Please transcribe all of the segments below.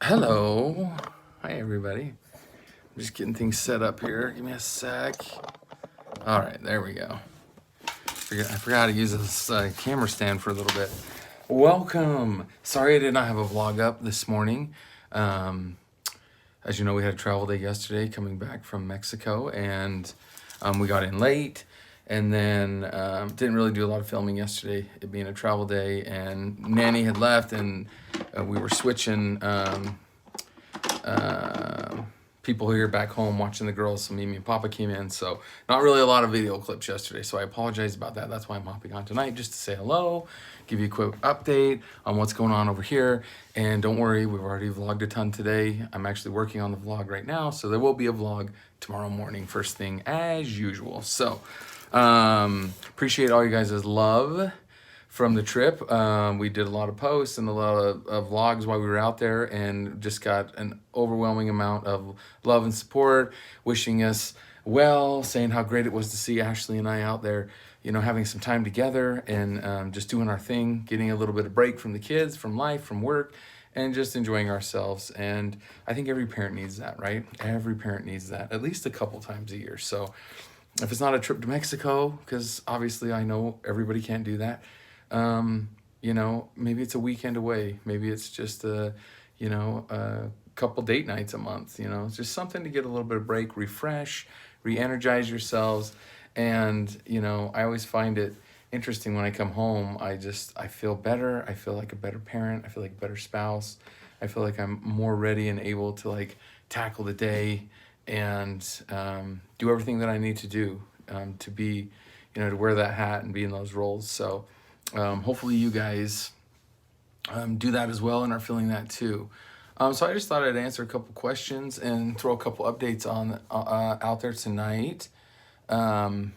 Hello. Hi, everybody. I'm just getting things set up here. Give me a sec. All right, there we go. I forgot how to use this camera stand for a little bit. Welcome. Sorry I did not have a vlog up this morning. Um, as you know, we had a travel day yesterday coming back from Mexico, and we got in late. And then didn't really do a lot of filming yesterday, it being a travel day. And Nanny had left, and we were switching. People here back home watching the girls, so Mimi and Papa came in, so not really a lot of video clips yesterday, so I apologize about that. That's why I'm hopping on tonight, just to say hello, give you a quick update on what's going on over here. And don't worry, we've already vlogged a ton today. I'm actually working on the vlog right now, so there will be a vlog tomorrow morning first thing as usual. So appreciate all you guys' love from the trip. We did a lot of posts and a lot of vlogs while we were out there, and just got an overwhelming amount of love and support, wishing us well, saying how great it was to see Ashley and I out there, you know, having some time together and just doing our thing, getting a little bit of break from the kids, from life, from work, and just enjoying ourselves. And I think every parent needs that, right? Every parent needs that at least a couple times a year. So if it's not a trip to Mexico, because obviously I know everybody can't do that, you know, maybe it's a weekend away. Maybe it's just a couple date nights a month. You know, it's just something to get a little bit of break, refresh, re-energize yourselves. And you know, I always find it interesting when I come home. I feel better. I feel like a better parent. I feel like a better spouse. I feel like I'm more ready and able to like tackle the day and do everything that I need to do to be, you know, to wear that hat and be in those roles. So hopefully you guys do that as well and are feeling that too. So I just thought I'd answer a couple questions and throw a couple updates on out there tonight. And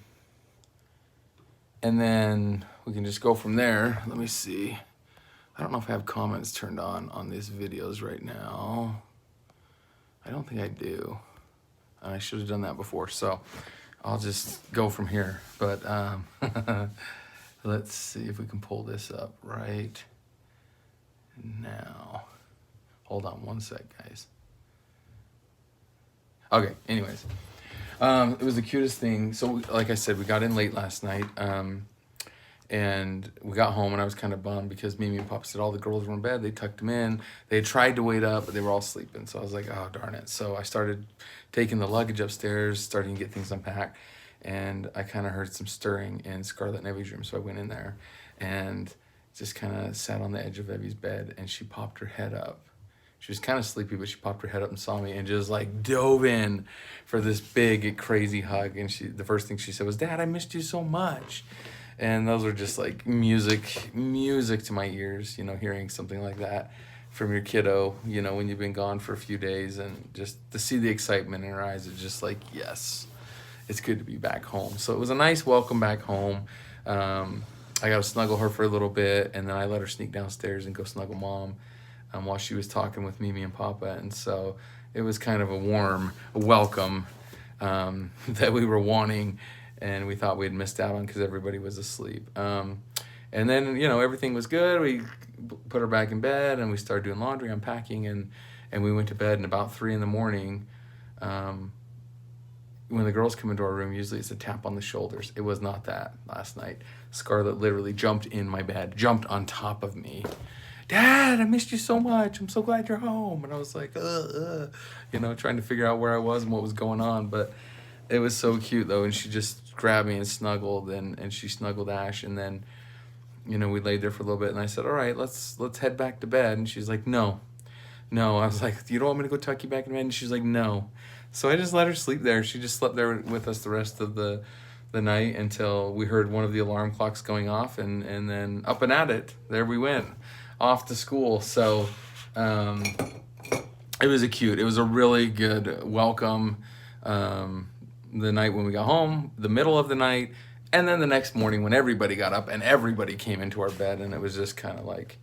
then we can just go from there. Let me see. I don't know if I have comments turned on these videos right now. I don't think I do. I should have done that before, so I'll just go from here. But let's see if we can pull this up right now. Hold on one sec, guys. Okay, anyways. It was the cutest thing. So, like I said, we got in late last night. And we got home, and I was kind of bummed because Mimi and Papa said all the girls were in bed. They tucked them in. They had tried to wait up, but they were all sleeping. So I was like, oh, darn it. So I started taking the luggage upstairs, starting to get things unpacked. And I kind of heard some stirring in Scarlett and Evie's room. So I went in there and just kind of sat on the edge of Evie's bed, and she popped her head up. She was kind of sleepy, but she popped her head up and saw me and just like dove in for this big, crazy hug. And the first thing she said was, Dad, I missed you so much. And those were just like music to my ears, you know, hearing something like that from your kiddo, you know, when you've been gone for a few days, and just to see the excitement in her eyes, it's just like, yes, it's good to be back home. So it was a nice welcome back home. I got to snuggle her for a little bit, and then I let her sneak downstairs and go snuggle Mom while she was talking with Mimi and Papa. And so it was kind of a warm welcome that we were wanting, and we thought we had missed out on because everybody was asleep. And then, you know, everything was good. We put her back in bed, and we started doing laundry, unpacking, and we went to bed. And about 3 a.m, when the girls come into our room, usually it's a tap on the shoulders. It was not that last night. Scarlett literally jumped in my bed, jumped on top of me. Dad, I missed you so much. I'm so glad you're home. And I was like, you know, trying to figure out where I was and what was going on. But it was so cute, though. And she just grabbed me and snuggled, and she snuggled Ash. And then, you know, we laid there for a little bit. And I said, all right, let's head back to bed. And she's like, no. I was like, you don't want me to go tuck you back in bed? And she's like, no. So I just let her sleep there. She just slept there with us the rest of the night until we heard one of the alarm clocks going off. And then up and at it. There we went. Off to school. So it was it was a really good welcome. The night when we got home, the middle of the night, and then the next morning when everybody got up and everybody came into our bed, and it was just kind of like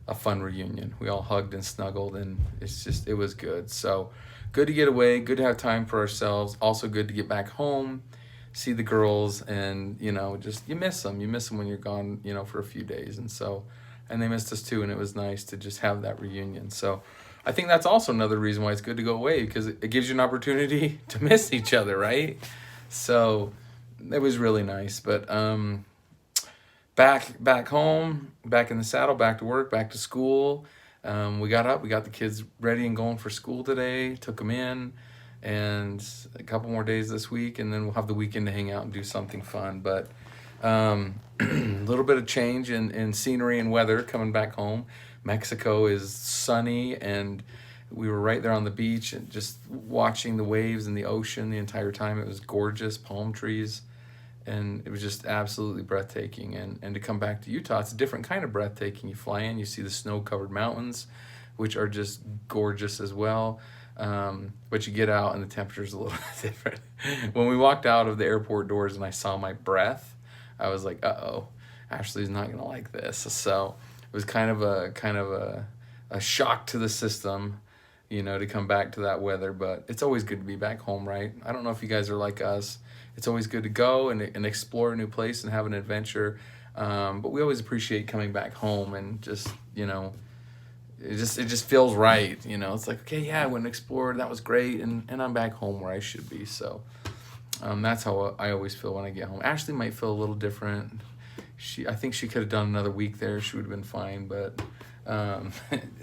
a fun reunion. We all hugged and snuggled, and it was good. So good to get away, good to have time for ourselves, also good to get back home, see the girls, and, you know, just you miss them when you're gone, you know, for a few days. And so, and they missed us too, and it was nice to just have that reunion. So I think that's also another reason why it's good to go away, because it gives you an opportunity to miss each other, right? So it was really nice. But back home, back in the saddle, back to work, back to school. We got up, we got the kids ready and going for school today, took them in, and a couple more days this week, and then we'll have the weekend to hang out and do something fun. But a little bit of change in scenery and weather coming back home. Mexico is sunny, and we were right there on the beach and just watching the waves and the ocean the entire time. It was gorgeous, palm trees, and it was just absolutely breathtaking. And to come back to Utah, it's a different kind of breathtaking. You fly in, you see the snow-covered mountains, which are just gorgeous as well. But you get out and the temperature's a little bit different. When we walked out of the airport doors and I saw my breath, I was like, uh-oh, Ashley's not gonna like this. So it was kind of a shock to the system, to come back to that weather. But it's always good to be back home, right? I don't know if you guys are like us. It's always good to go and explore a new place and have an adventure. But we always appreciate coming back home and just, it just feels right. It's like, okay, yeah, I went and explored. That was great. And I'm back home where I should be. So that's how I always feel when I get home. Ashley might feel a little different. I think she could have done another week there. She would have been fine. But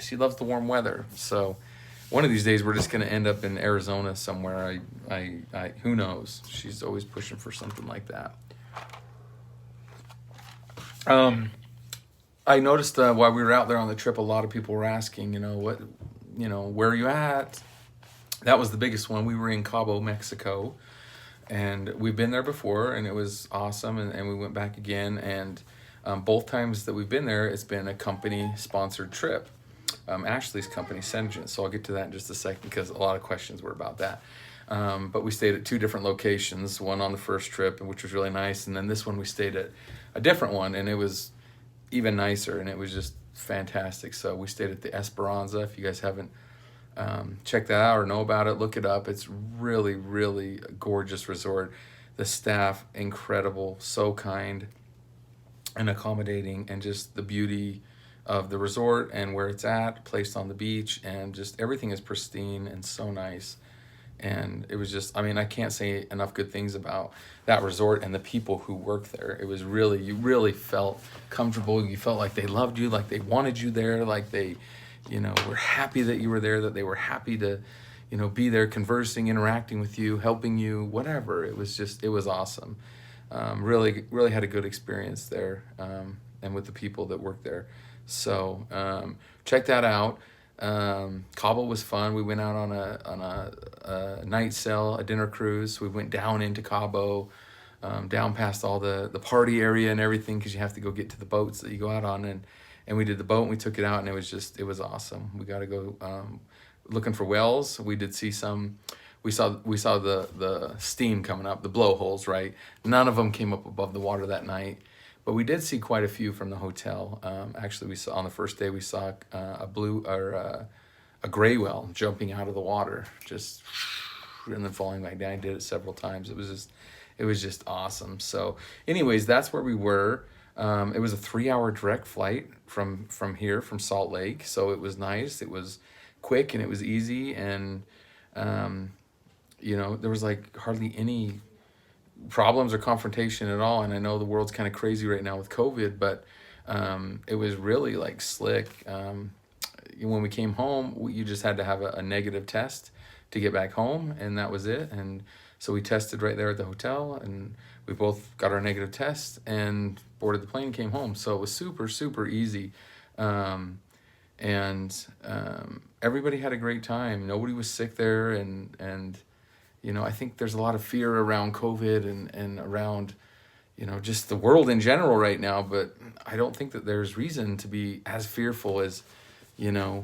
she loves the warm weather. So one of these days we're just going to end up in Arizona somewhere. I who knows? She's always pushing for something like that. I noticed while we were out there on the trip, a lot of people were asking, where are you at? That was the biggest one. We were in Cabo, Mexico, and we've been there before, and it was awesome. And we went back again. And both times that we've been there, it's been a company-sponsored trip. Ashley's company, Sengen. So I'll get to that in just a second because a lot of questions were about that. But we stayed at two different locations, one on the first trip, which was really nice. And then this one we stayed at a different one, and it was even nicer, and it was just fantastic. So we stayed at the Esperanza. If you guys haven't checked that out or know about it, look it up. It's really, really a gorgeous resort. The staff, incredible, so kind and accommodating, and just the beauty of the resort and where it's at, placed on the beach, and just everything is pristine and so nice. And it was just, I can't say enough good things about that resort and the people who work there. It was really, you really felt comfortable. You felt like they loved you, like they wanted you there, like they, were happy that you were there, that they were happy to, be there conversing, interacting with you, helping you, whatever. It was awesome. Really, really had a good experience there, and with the people that work there. So check that out. Cabo was fun. We went out on a night sail, a dinner cruise. We went down into Cabo, down past all the party area and everything, because you have to go get to the boats that you go out on. And we did the boat, and we took it out, and it was awesome. We got to go looking for whales. We did see some. We saw the steam coming up, the blowholes, right? None of them came up above the water that night. But we did see quite a few from the hotel. Actually, we saw on the first day, we saw a gray whale jumping out of the water, just and then falling back down. I did it several times. It was just awesome. So, anyways, that's where we were. It was a 3-hour direct flight from here, from Salt Lake. So it was nice. It was quick and it was easy, and there was like hardly any problems or confrontation at all. And I know the world's kind of crazy right now with COVID, but it was really like slick. When we came home, you just had to have a negative test to get back home, and that was it. And so we tested right there at the hotel, and we both got our negative test and boarded the plane and came home. So it was super, super easy. Everybody had a great time. Nobody was sick there, and I think there's a lot of fear around COVID and around, just the world in general right now. But I don't think that there's reason to be as fearful as, maybe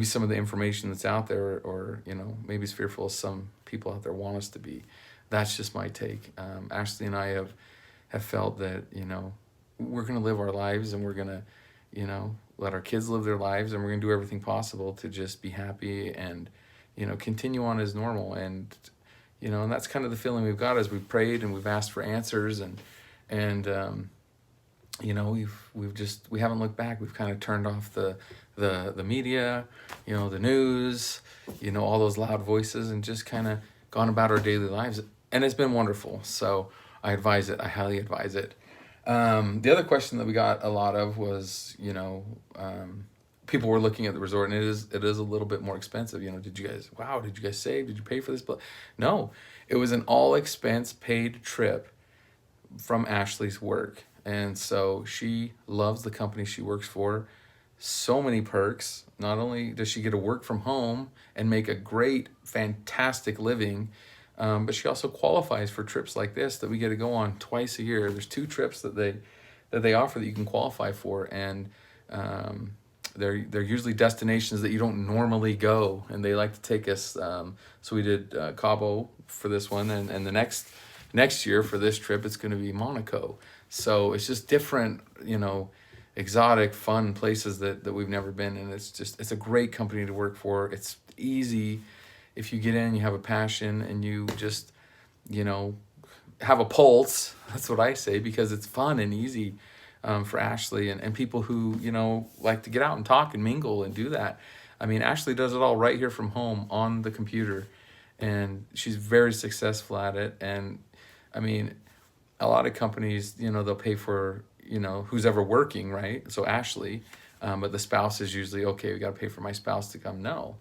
some of the information that's out there, or maybe as fearful as some people out there want us to be. That's just my take. Ashley and I have felt that, we're going to live our lives, and we're going to, let our kids live their lives, and we're going to do everything possible to just be happy and, continue on as normal. And that's kind of the feeling we've got as we've prayed and we've asked for answers, and we haven't looked back. We've kind of turned off the the media, the news, all those loud voices, and just kind of gone about our daily lives. And it's been wonderful. So I advise it. I highly advise it. The other question that we got a lot of was, people were looking at the resort, and it is a little bit more expensive. Did you guys save? Did you pay for this? But no, it was an all expense paid trip from Ashley's work. And so she loves the company she works for. So many perks. Not only does she get to work from home and make a great, fantastic living, but she also qualifies for trips like this that we get to go on twice a year. There's 2 trips that they offer that you can qualify for, and they're usually destinations that you don't normally go, and they like to take us. So we did Cabo for this one, and the next year for this trip it's going to be Monaco. So it's just different, exotic, fun places that we've never been, and it's a great company to work for. It's easy. If you get in, you have a passion, and you just, have a pulse. That's what I say, because it's fun and easy for Ashley and people who, like to get out and talk and mingle and do that. I mean, Ashley does it all right here from home on the computer, and she's very successful at it. And I mean, a lot of companies, they'll pay for, who's ever working, right? So Ashley, but the spouse is usually, okay, we got to pay for my spouse to come. No.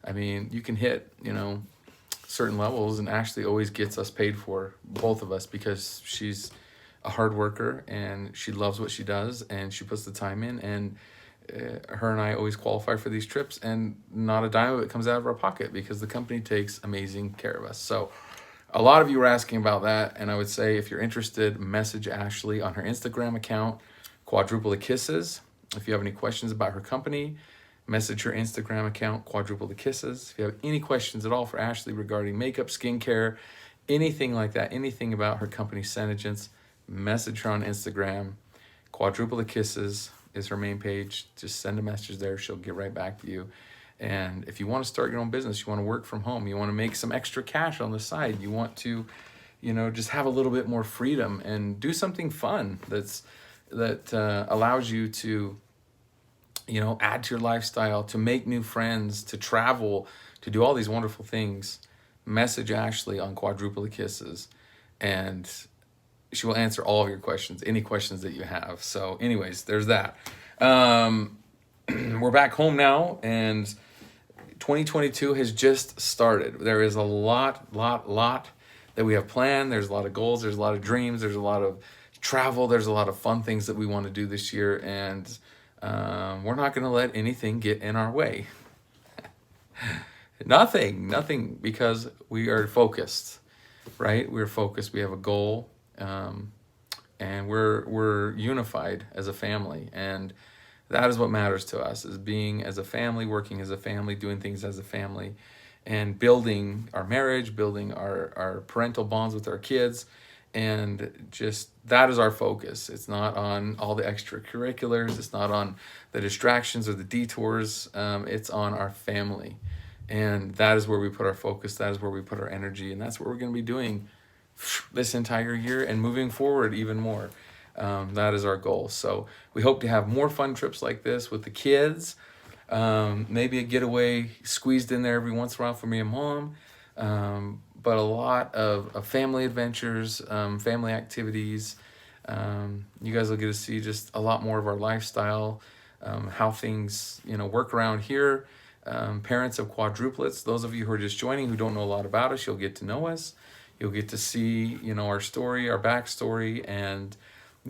I mean, you can hit, certain levels, and Ashley always gets us paid for, both of us, because she's a hard worker and she loves what she does and she puts the time in, and her and I always qualify for these trips, and not a dime of it comes out of our pocket because the company takes amazing care of us. So a lot of you were asking about that, and I would say if you're interested, message Ashley on her Instagram account, Quadruple the Kisses. If you have any questions about her company, message her Instagram account, Quadruple the Kisses. If you have any questions at all for Ashley regarding makeup, skincare, anything like that, anything about her company, Senegence, message her on Instagram. Quadruple the Kisses is her main page. Just send a message there. She'll get right back to you. And if you want to start your own business, you want to work from home, you want to make some extra cash on the side, you want to, just have a little bit more freedom and do something fun that allows you to, add to your lifestyle, to make new friends, to travel, to do all these wonderful things, message Ashley on Quadruple the Kisses, and she will answer all of your questions, any questions that you have. So anyways, there's that. We're back home now, and 2022 has just started. There is a lot that we have planned. There's a lot of goals. There's a lot of dreams. There's a lot of travel. There's a lot of fun things that we want to do this year, and we're not going to let anything get in our way. Nothing, because we are focused, right? We're focused. We have a goal, and we're unified as a family, and that is what matters to us, is being as a family, working as a family, doing things as a family, and building our marriage, building our parental bonds with our kids. And just that is our focus. It's not on all the extracurriculars. It's not on the distractions or the detours. It's on our family. And that is where we put our focus. That is where we put our energy. And that's what we're going to be doing this entire year and moving forward even more. That is our goal. So we hope to have more fun trips like this with the kids. Maybe a getaway squeezed in there every once in a while for me and mom. But a lot of family adventures, family activities. You guys will get to see just a lot more of our lifestyle, how things work around here. Parents of quadruplets, those of you who are just joining who don't know a lot about us, you'll get to know us. You'll get to see our story, our backstory, and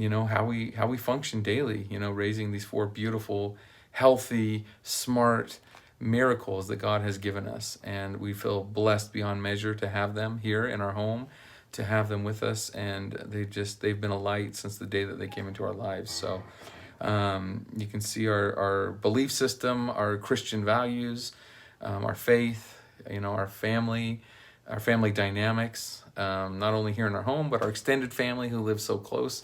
how we function daily. Raising these 4 beautiful, healthy, smart miracles that God has given us, and we feel blessed beyond measure to have them here in our home, to have them with us, and they've been a light since the day that they came into our lives. So you can see our belief system, our Christian values, our faith, our family dynamics, not only here in our home, but our extended family who lives so close,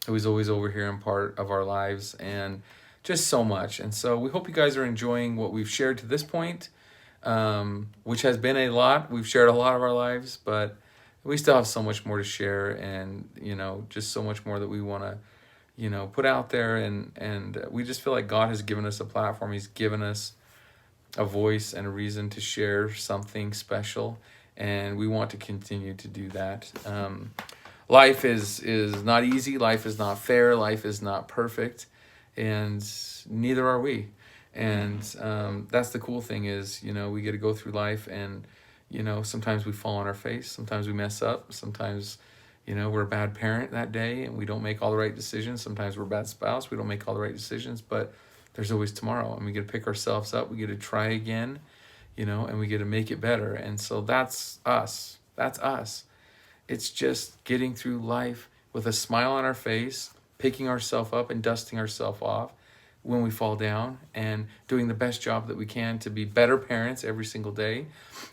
who is always over here and part of our lives, and just so much. And so we hope you guys are enjoying what we've shared to this point, which has been a lot. We've shared a lot of our lives, but we still have so much more to share, and just so much more that we want to put out there, and we just feel like God has given us a platform. He's given us a voice and a reason to share something special, and we want to continue to do that. Life is not easy. Life is not fair. Life is not perfect, and neither are we. And that's the cool thing is, we get to go through life, and sometimes we fall on our face, sometimes we mess up, sometimes we're a bad parent that day and we don't make all the right decisions, sometimes we're a bad spouse, we don't make all the right decisions, but there's always tomorrow, and we get to pick ourselves up, we get to try again, and we get to make it better. And so that's us. It's just getting through life with a smile on our face, picking ourselves up and dusting ourselves off when we fall down, and doing the best job that we can to be better parents every single day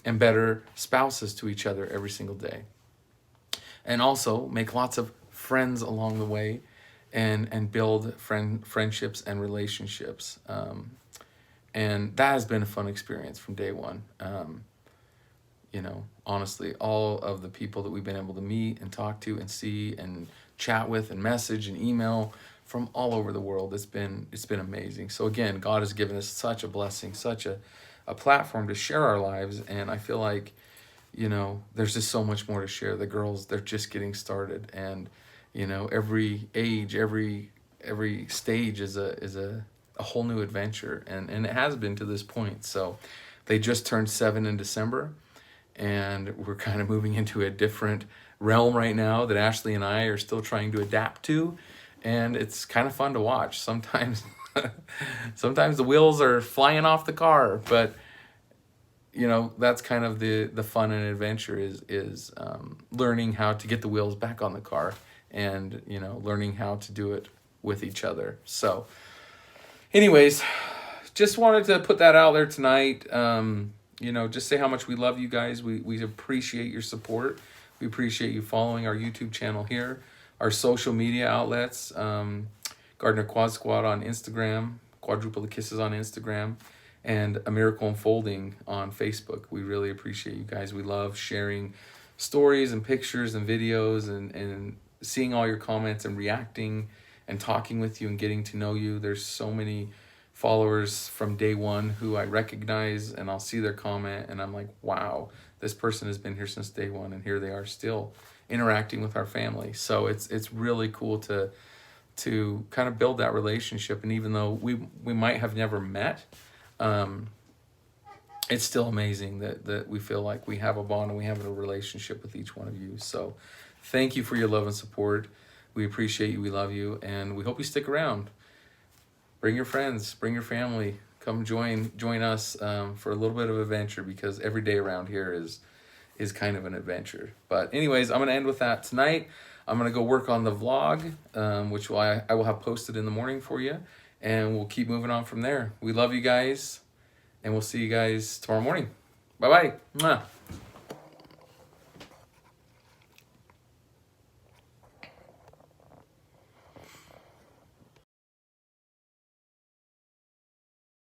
and better spouses to each other every single day. And also make lots of friends along the way, and build friendships and relationships. And that has been a fun experience from day one. Honestly, all of the people that we've been able to meet and talk to and see and chat with and message and email from all over the world, it's been amazing. So again, God has given us such a blessing, such a platform to share our lives, and I feel like there's just so much more to share. The girls, they're just getting started, and every age, every stage is a whole new adventure, and it has been to this point. So they just turned 7 in December, and we're kind of moving into a different realm right now that Ashley and I are still trying to adapt to, and it's kind of fun to watch. Sometimes sometimes the wheels are flying off the car, but that's kind of the fun and adventure is learning how to get the wheels back on the car, and learning how to do it with each other. So anyways, just wanted to put that out there tonight. Just say how much we love you guys. We appreciate your support. We appreciate you following our YouTube channel here, our social media outlets, GardnerQuadSquad on Instagram, Quadruple the Kisses on Instagram, and A Miracle Unfolding on Facebook. We really appreciate you guys. We love sharing stories and pictures and videos, and seeing all your comments and reacting and talking with you and getting to know you. There's so many followers from day one who I recognize, and I'll see their comment and I'm like, wow, this person has been here since day one, and here they are still interacting with our family. So it's really cool to kind of build that relationship. And even though we might have never met, it's still amazing that we feel like we have a bond and we have a relationship with each one of you. So thank you for your love and support. We appreciate you. We love you. And we hope you stick around. Bring your friends, bring your family, come join us for a little bit of adventure, because every day around here is kind of an adventure. But anyways, I'm going to end with that tonight. I'm going to go work on the vlog, which I will have posted in the morning for you. And we'll keep moving on from there. We love you guys, and we'll see you guys tomorrow morning. Bye-bye. Mwah.